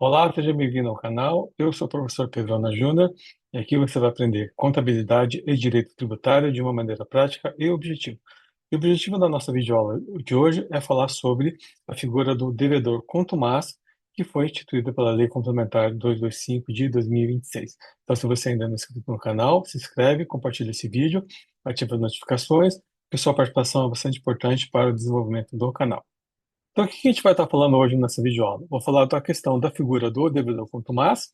Olá, seja bem-vindo ao canal. Eu sou o professor Pedro Ana Júnior e aqui você vai aprender contabilidade e direito tributário de uma maneira prática e objetiva. E o objetivo da nossa videoaula de hoje é falar sobre a figura do devedor contumaz, que foi instituída pela Lei Complementar 225 de 2026. Então, se você ainda não é inscrito no canal, se inscreve, compartilha esse vídeo, ativa as notificações, porque sua participação é bastante importante para o desenvolvimento do canal. Então, o que a gente vai estar falando hoje nessa videoaula? Vou falar da questão da figura do devedor contumaz,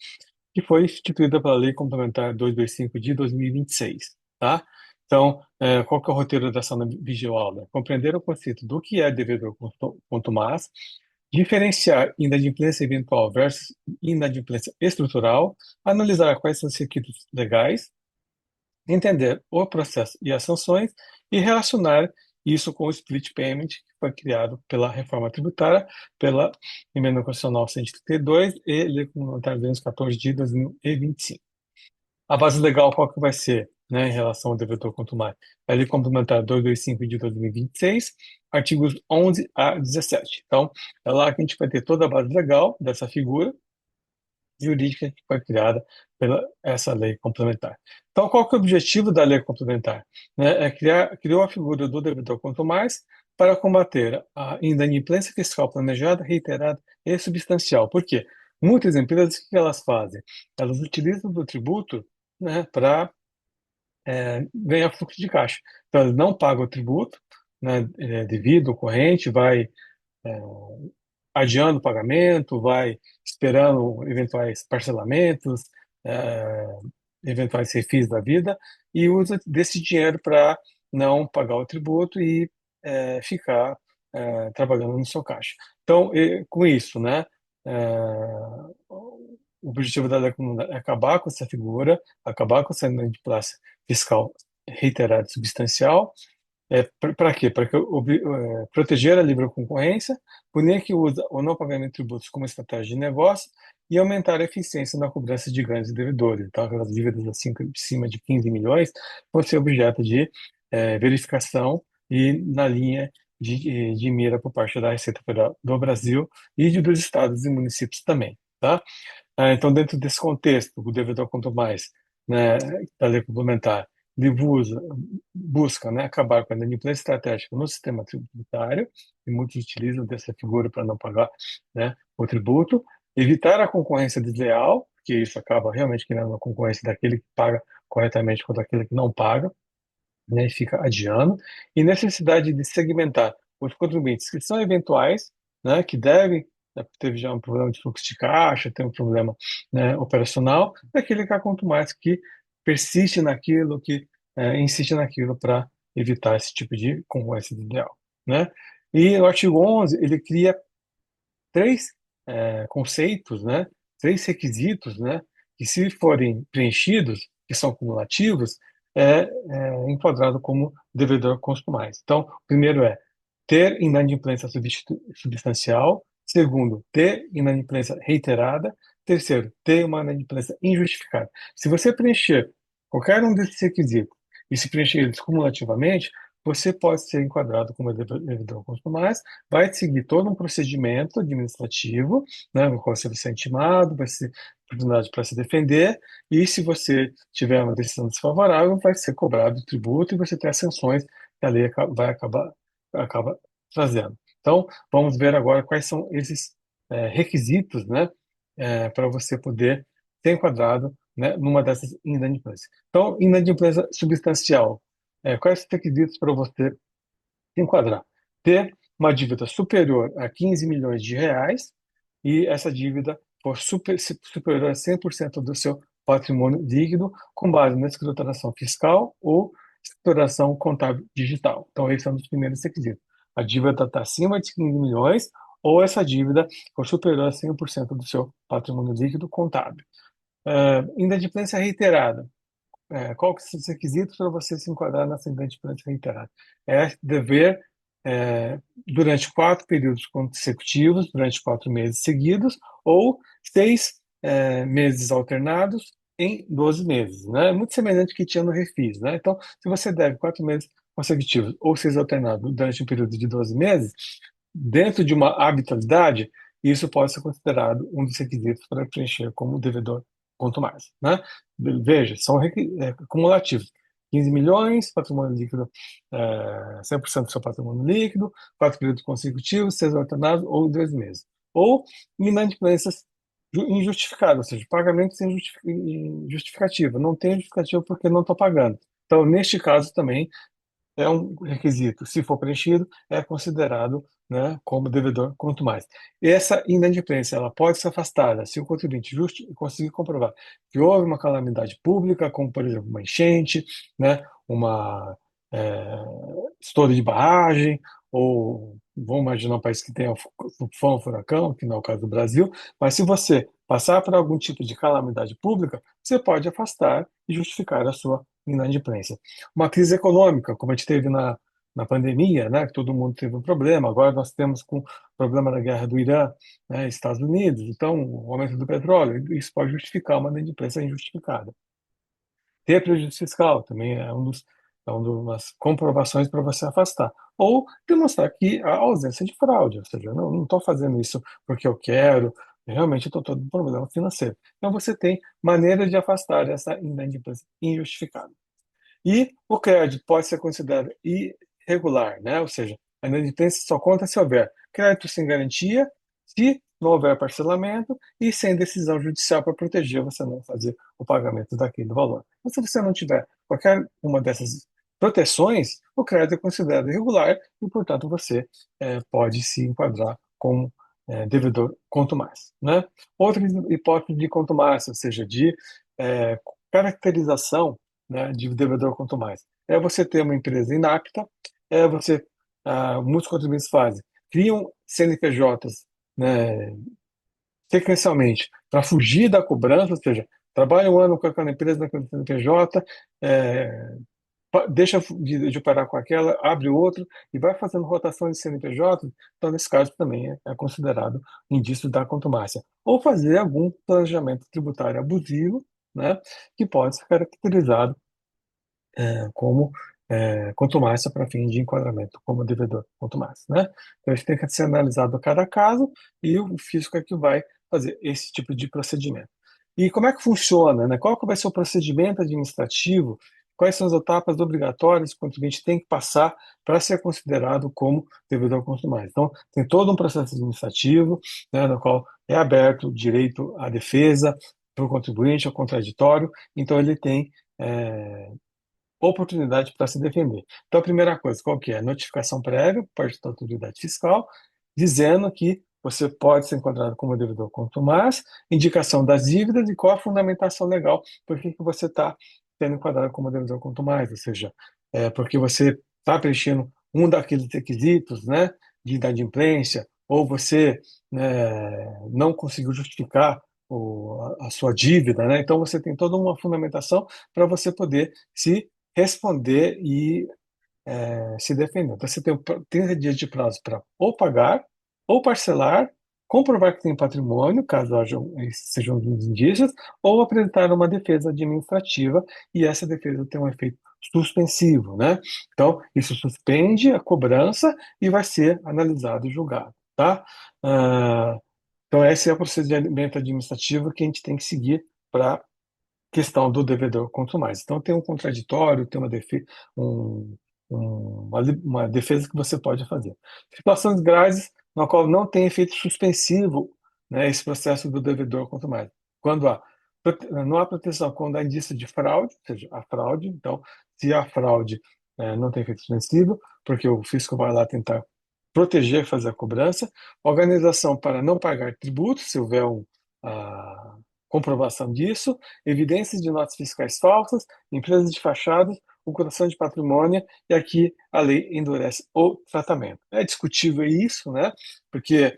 que foi instituída pela Lei Complementar 225 de 2026, tá? Então, qual que é o roteiro dessa videoaula? Compreender o conceito do que é devedor contumaz, diferenciar inadimplência eventual versus inadimplência estrutural, analisar quais são os requisitos legais, entender o processo e as sanções e relacionar isso com o split payment que foi criado pela reforma tributária, pela Emenda Constitucional 132 e Lei Complementar 214 de 2025. A base legal qual que vai ser, né, em relação ao devedor contumaz? A Lei Complementar 225 de 2026, artigos 11 a 17. Então, é lá que a gente vai ter toda a base legal dessa figura jurídica que foi criada pela essa lei complementar. Então, qual que é o objetivo da lei complementar? Né, criou a figura do devedor quanto mais para combater a inadimplência fiscal planejada, reiterada e substancial. Por quê? Muitas empresas, o que elas fazem? Elas utilizam do tributo, né, para ganhar fluxo de caixa. Então, elas não pagam o tributo, né, devido, corrente, vai adiando o pagamento, vai esperando eventuais parcelamentos, eh, eventuais refis da vida, e usa desse dinheiro para não pagar o tributo e ficar trabalhando no seu caixa. Então, com isso, né, o objetivo da lei é acabar com essa figura, acabar com essa inadimplência fiscal reiterada e substancial, para quê? Para proteger a livre concorrência, punir que usa o não pagamento de tributos como estratégia de negócio e aumentar a eficiência na cobrança de grandes devedores. Então, aquelas dívidas acima de 15 milhões vão ser objeto de verificação e na linha de mira por parte da Receita Federal do Brasil e dos estados e municípios também, tá? Então, dentro desse contexto, o devedor quanto mais, né, da lei complementar, ele busca, né, acabar com a inadimplência estratégica no sistema tributário, e muitos utilizam dessa figura para não pagar, né, o tributo, evitar a concorrência desleal, que isso acaba realmente criando uma concorrência daquele que paga corretamente contra aquele que não paga, né, e fica adiando, e necessidade de segmentar os contribuintes que são eventuais, né, que devem, né, teve já um problema de fluxo de caixa, tem um problema, né, operacional, daquele que quanto mais que persiste naquilo, que insiste naquilo para evitar esse tipo de concorrência desleal, né? E o artigo 11, ele cria três conceitos, né, três requisitos, né, que se forem preenchidos, que são cumulativos, é enquadrado como devedor consumais. Então, o primeiro é ter inadimplência substancial, segundo, ter inadimplência reiterada, terceiro, ter uma inadimplência injustificada. Se você preencher qualquer um desses requisitos e se preencher eles cumulativamente, você pode ser enquadrado como devedor consumais, vai seguir todo um procedimento administrativo, né, no qual você vai ser intimado, vai ser oportunidade para se defender, e se você tiver uma decisão desfavorável, vai ser cobrado o tributo e você tem as sanções que a lei vai acaba trazendo. Então, vamos ver agora quais são esses requisitos, né, para você poder ser enquadrado, né, numa dessas inadimplências. Então, inadimplência substancial. Quais os requisitos para você se enquadrar? Ter uma dívida superior a 15 milhões de reais e essa dívida for superior a 100% do seu patrimônio líquido com base na escrituração fiscal ou escrituração contábil digital. Então, esse é um dos primeiros requisitos. A dívida está acima de 15 milhões ou essa dívida for superior a 100% do seu patrimônio líquido contábil. Inadimplência reiterada. Qual que são os requisitos para você se enquadrar nessa inadimplência reiterada? É dever, durante 4 períodos consecutivos, durante 4 meses seguidos, ou 6 meses alternados em 12 meses, né? É muito semelhante ao que tinha no Refis, né? Então, se você deve 4 meses consecutivos ou 6 alternados durante um período de 12 meses, dentro de uma habitualidade, e isso pode ser considerado um dos requisitos para preencher como devedor quanto mais, né? Veja, são cumulativos. 15 milhões, patrimônio líquido, 100% do seu patrimônio líquido, 4 períodos consecutivos, 6 alternados ou 2 meses. Ou inadimplências injustificadas, ou seja, pagamento sem justificativa. Não tem justificativa porque não estou pagando. Então, neste caso também, é um requisito. Se for preenchido, é considerado, né, como devedor quanto mais. Essa inadimplência ela pode ser afastada se o contribuinte conseguir comprovar que houve uma calamidade pública, como, por exemplo, uma enchente, né, uma é, estouro de barragem, ou vamos imaginar um país que tenha um furacão, que não é o caso do Brasil, mas se você passar por algum tipo de calamidade pública, você pode afastar e justificar a sua inadimplência. Uma crise econômica, como a gente teve na pandemia, né, que todo mundo teve um problema. Agora nós temos com o problema da guerra do Irã, né, Estados Unidos, então o aumento do petróleo, isso pode justificar uma inadimplência injustificada. Ter prejuízo fiscal também é uma das comprovações para você afastar. Ou demonstrar que há ausência de fraude, ou seja, não estou fazendo isso porque eu quero, realmente estou todo um problema financeiro. Então você tem maneira de afastar essa inadimplência injustificada. E o crédito pode ser considerado irregular, né? Ou seja, a inadimplência só conta se houver crédito sem garantia, se não houver parcelamento e sem decisão judicial para proteger você não fazer o pagamento daquele valor. Mas se você não tiver qualquer uma dessas proteções, o crédito é considerado irregular e, portanto, você pode se enquadrar como devedor quanto mais, né? Outra hipótese de quanto mais, ou seja, de eh, caracterização, né, de devedor quanto mais. É você ter uma empresa inapta, muitos contribuintes fazem, criam CNPJs, né, sequencialmente, para fugir da cobrança, ou seja, trabalha um ano com aquela empresa naquele CNPJ, é, deixa de operar com aquela, abre outro e vai fazendo rotação de CNPJ, então nesse caso também é considerado indício da contumácia. Ou fazer algum planejamento tributário abusivo, né, que pode ser caracterizado como contumácia para fim de enquadramento como devedor contumácio, né? Então, isso tem que ser analisado a cada caso e o fisco é que vai fazer esse tipo de procedimento. E como é que funciona, né? Qual que vai ser o procedimento administrativo? Quais são as etapas obrigatórias que o contribuinte tem que passar para ser considerado como devedor contumácio? Então, tem todo um processo administrativo, né, no qual é aberto o direito à defesa para o contribuinte, ao contraditório, então ele tem oportunidade para se defender. Então, a primeira coisa, qual que é? Notificação prévia por parte da autoridade fiscal, dizendo que você pode ser enquadrado como devedor contumaz, indicação das dívidas e qual a fundamentação legal por que você está sendo enquadrado como devedor contumaz, ou seja, porque você está preenchendo um daqueles requisitos, né, de inadimplência, ou você não conseguiu justificar a sua dívida, né? Então você tem toda uma fundamentação para você poder se responder e se defender. Então, você tem 30 dias de prazo para ou pagar, ou parcelar, comprovar que tem patrimônio, caso sejam os indícios, ou apresentar uma defesa administrativa, e essa defesa tem um efeito suspensivo, né? Então, isso suspende a cobrança e vai ser analisado e julgado, tá? Ah, então, esse é o procedimento administrativo que a gente tem que seguir para questão do devedor quanto mais. Então, tem um contraditório, tem um, uma defesa que você pode fazer. Situações graves na qual não tem efeito suspensivo, né, esse processo do devedor quanto mais. Quando não há proteção, quando há indício de fraude, ou seja, a fraude, então, se há fraude, não tem efeito suspensivo, porque o fisco vai lá tentar proteger, fazer a cobrança. Organização para não pagar tributos, se houver a comprovação disso, evidências de notas fiscais falsas, empresas de fachadas, ocultação de patrimônio, e aqui a lei endurece o tratamento. É discutível isso, né? Porque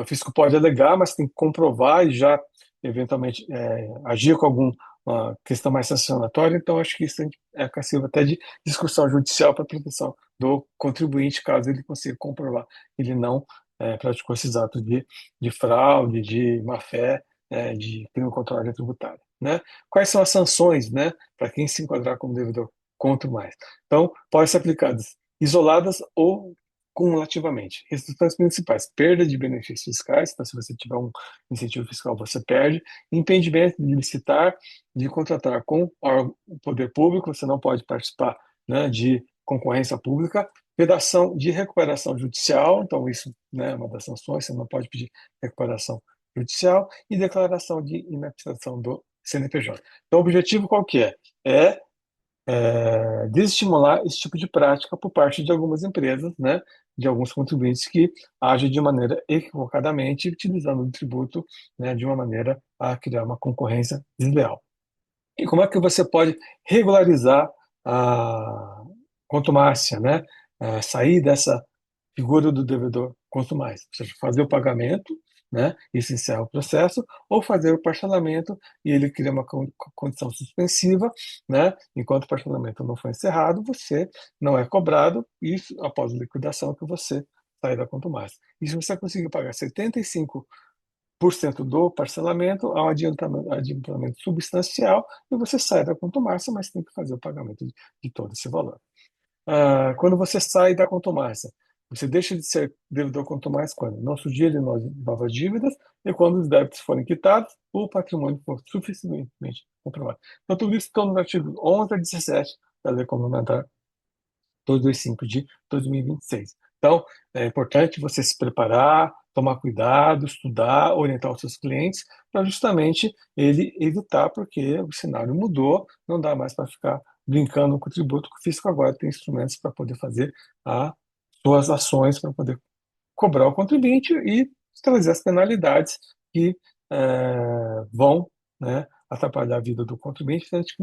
o fisco pode alegar, mas tem que comprovar e já, eventualmente, agir com alguma questão mais sancionatória, então acho que isso é passível até de discussão judicial para proteção do contribuinte, caso ele consiga comprovar que ele não praticou esses atos de fraude, de má-fé, de crime contra a ordem tributária, né? Quais são as sanções, né, para quem se enquadrar como devedor quanto mais? Então, podem ser aplicadas isoladas ou cumulativamente. Resultados principais: perda de benefícios fiscais, então se você tiver um incentivo fiscal, você perde; impedimento de licitar, de contratar com o poder público, você não pode participar, né, de concorrência pública; vedação de recuperação judicial, então isso, né, é uma das sanções, você não pode pedir recuperação judicial; e declaração de inativação do CNPJ. Então, o objetivo qual que é? Desestimular esse tipo de prática por parte de algumas empresas, né, de alguns contribuintes que agem de maneira equivocadamente, utilizando o tributo, né, de uma maneira a criar uma concorrência desleal. E como é que você pode regularizar a contumácia, né? Sair dessa figura do devedor quanto mais, ou seja, fazer o pagamento, né? Isso encerra o processo; ou fazer o parcelamento e ele cria uma condição suspensiva, né? Enquanto o parcelamento não foi encerrado, você não é cobrado, isso após a liquidação que você sai da contumácia. E se você conseguir pagar 75% do parcelamento, há um adiantamento substancial e você sai da contumácia, mas tem que fazer o pagamento de todo esse valor. Quando você sai da contumácia, você deixa de ser devedor contumaz quando não surgirem de novas dívidas e quando os débitos forem quitados ou o patrimônio for suficientemente comprovado. Então, tudo isso está nos artigos 11 a 17 da Lei Complementar 225 de 2026. Então, é importante você se preparar, tomar cuidado, estudar, orientar os seus clientes, para justamente ele evitar, porque o cenário mudou, não dá mais para ficar brincando com o tributo, que o fisco agora tem instrumentos para poder fazer as suas ações, para poder cobrar o contribuinte e trazer as penalidades que vão, né, atrapalhar a vida do contribuinte, se a gente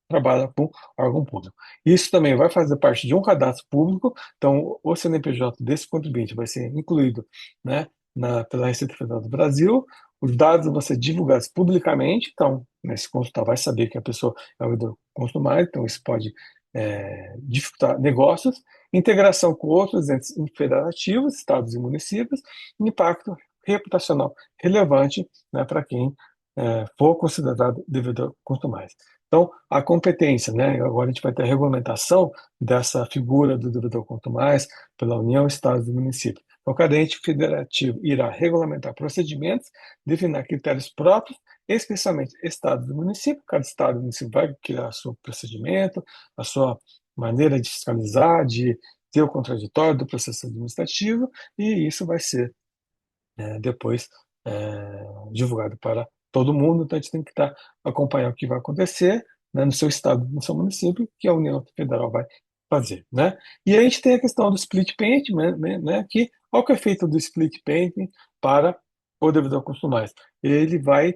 trabalha com órgão público. Isso também vai fazer parte de um cadastro público, então o CNPJ desse contribuinte vai ser incluído, né, pela Receita Federal do Brasil; os dados vão ser divulgados publicamente, então, né, esse consultor vai saber que a pessoa é o devedor consumado, então isso pode dificultar negócios; integração com outros entes federativos, estados e municípios; impacto reputacional relevante, né, para quem for considerado devedor consumado. Então, a competência, né, agora a gente vai ter a regulamentação dessa figura do devedor contumaz pela União, Estados e Municípios. Então, cada ente federativo irá regulamentar procedimentos, definir critérios próprios, especialmente Estados e Municípios. Cada Estado e município vai criar seu procedimento, a sua maneira de fiscalizar, de ter o contraditório do processo administrativo, e isso vai ser depois divulgado para todo mundo. Então, a gente tem que acompanhar o que vai acontecer, né, no seu estado, no seu município, que a União Federal vai fazer, né? E aí a gente tem a questão do split payment, né, que qual que é o efeito do split payment para o devedor consumaz? Ele vai,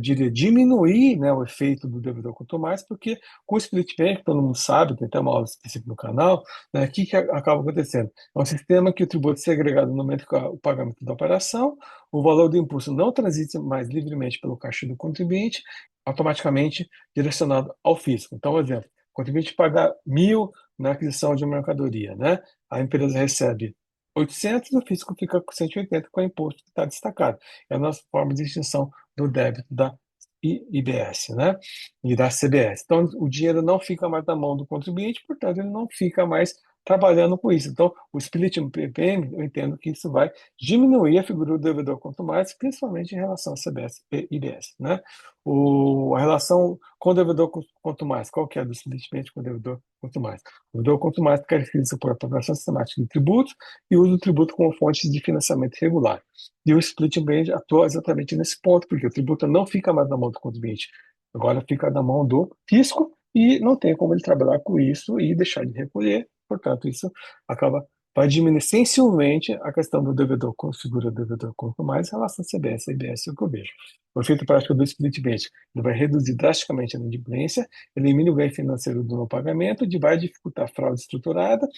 diria, diminuir, né, o efeito do devedor consumaz, porque com o split payment, todo mundo sabe, tem até uma aula específica no canal, né, o que acaba acontecendo? É um sistema que o tributo é segregado no momento que o pagamento da operação, o valor do impulso não transita mais livremente pelo caixa do contribuinte, automaticamente direcionado ao fisco. Então, por exemplo, o contribuinte paga 1.000 na aquisição de uma mercadoria, né? A empresa recebe 800, o fisco fica com 180 com o imposto que está destacado. É a nossa forma de extinção do débito da IBS, né? E da CBS. Então, o dinheiro não fica mais na mão do contribuinte, portanto, ele não fica mais trabalhando com isso. Então, o split PPM, eu entendo que isso vai diminuir a figura do devedor quanto mais, principalmente em relação a CBS e IBS, né? A relação com o devedor quanto mais, qual que é do split payment com o devedor quanto mais? O devedor quanto mais caracteriza por apropriação sistemática de tributos e uso do tributo como fonte de financiamento regular. E o split payment atua exatamente nesse ponto, porque o tributo não fica mais na mão do contribuinte, agora fica na mão do fisco e não tem como ele trabalhar com isso e deixar de recolher. Portanto, isso vai diminuir sensivelmente a questão do devedor com figura do devedor quanto mais em relação a CBS e IBS, é o que eu vejo. O efeito prático do split payment, ele vai reduzir drasticamente a inadimplência, elimina o ganho financeiro do não pagamento, vai dificultar a fraude estruturada,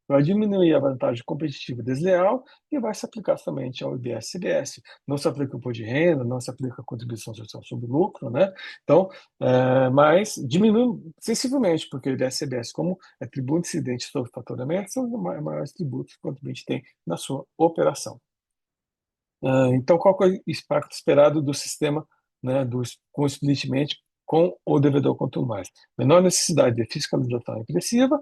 vai diminuir a vantagem competitiva desleal e vai se aplicar somente ao IBS e CBS. Não se aplica o imposto de renda, não se aplica a contribuição social sobre o lucro, né? Então, mas diminui sensivelmente, porque o IBS e CBS, como é tributo incidente sobre faturamento, são os maiores tributos que o contribuinte tem na sua operação. Então, qual que é o impacto esperado do sistema, né, com o split payment com o devedor quanto mais? Menor necessidade de fiscalização repressiva,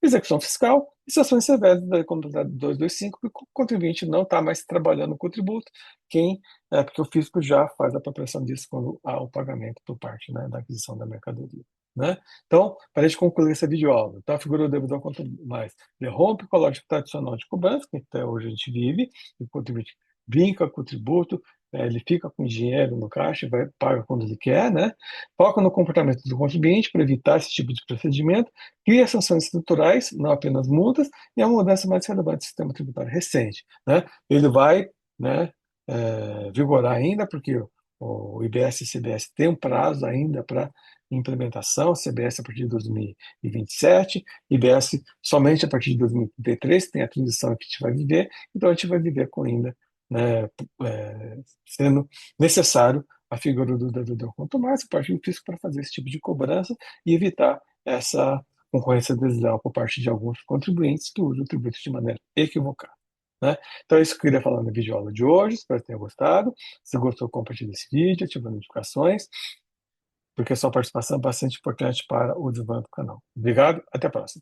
execução fiscal e sanções severas da Conduta 225, porque o contribuinte não está mais trabalhando com o tributo, porque o fisco já faz a apropriação disso quando há o pagamento por parte, né, da aquisição da mercadoria. Né? Então, para a gente concluir essa videoaula, então a figura do devedor, quanto mais interrompe com a lógica tradicional de cobrança, que até hoje a gente vive, e o contribuinte brinca com o tributo, ele fica com dinheiro no caixa e paga quando ele quer, né? Foca no comportamento do contribuinte para evitar esse tipo de procedimento, cria sanções estruturais, não apenas multas, e a mudança mais relevante do sistema tributário recente. Né? Ele vai, né, vigorar ainda, porque o IBS e o CBS têm um prazo ainda para implementação, CBS a partir de 2027, IBS somente a partir de 2033, tem a transição que a gente vai viver, então a gente vai viver com ainda, né, sendo necessário a figura do devedor, quanto mais o partido fisco para fazer esse tipo de cobrança e evitar essa concorrência desleal por parte de alguns contribuintes que usam o tributo de maneira equivocada. Né? Então, é isso que eu queria falar na videoaula de hoje. Espero que tenha gostado. Se gostou, compartilhe esse vídeo, ative as notificações, porque a sua participação é bastante importante para o desenvolvimento do canal. Obrigado, até a próxima.